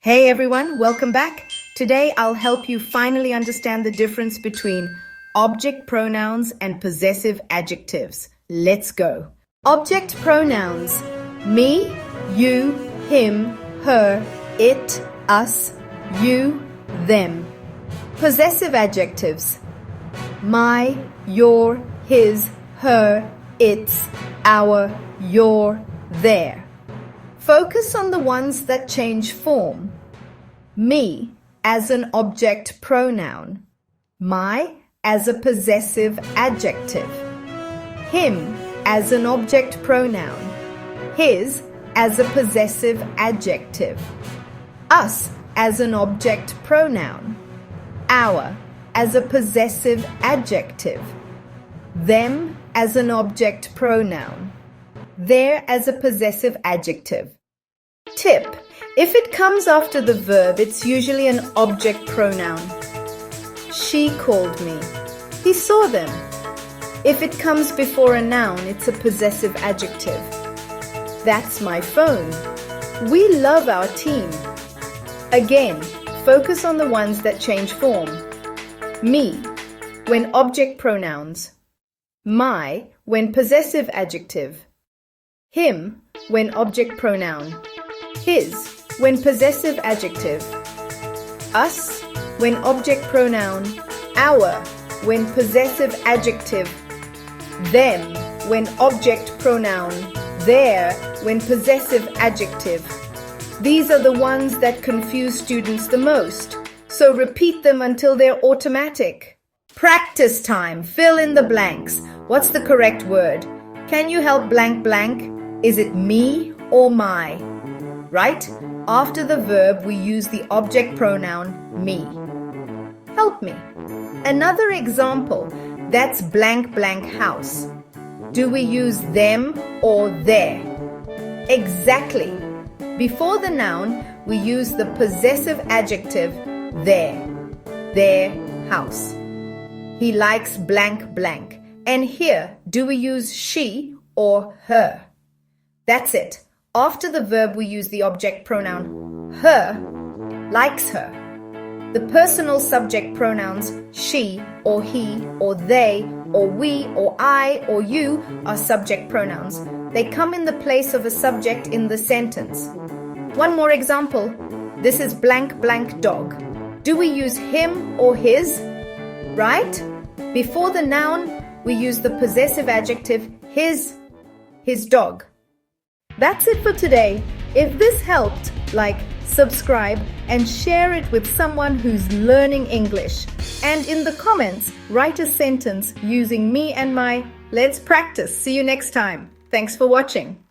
Hey everyone, welcome back. Today I'll help you finally understand the difference between object pronouns and possessive adjectives. Let's go. Object pronouns: me, you, him, her, it, us, you, them. Possessive adjectives: my, your, his, her, its, our, your, their. Focus on the ones that change form. Me as an object pronoun. My as a possessive adjective. Him as an object pronoun. His as a possessive adjective. Us as an object pronoun. Our as a possessive adjective. Them as an object pronoun. Their as a possessive adjective. Tip: if it comes after the verb, it's usually an object pronoun. She called me. He saw them. If it comes before a noun, it's a possessive adjective. That's my phone. We love our team. Again, focus on the ones that change form. Me, when object pronouns. My, when possessive adjective. Him, when object pronoun. His, when possessive adjective. Us, when object pronoun. Our, when possessive adjective. Them, when object pronoun. Their, when possessive adjective. These are the ones that confuse students the most, so repeat them until they're automatic. Practice time. Fill in the blanks. What's the correct word? Can you help blank blank? Is it me or my? Right? After the verb, we use the object pronoun me. Help me. Another example, that's blank blank house. Do we use them or their? Exactly. Before the noun, we use the possessive adjective their. Their house. He likes blank blank. And here, do we use she or her? That's it. After the verb, we use the object pronoun her, likes her. The personal subject pronouns she or he or they or we or I or you are subject pronouns. They come in the place of a subject in the sentence. One more example. This is blank blank dog. Do we use him or his? Right? Before the noun, we use the possessive adjective his dog. That's it for today. If this helped, like, subscribe, and share it with someone who's learning English. And in the comments, write a sentence using me and my. Let's practice. See you next time. Thanks for watching.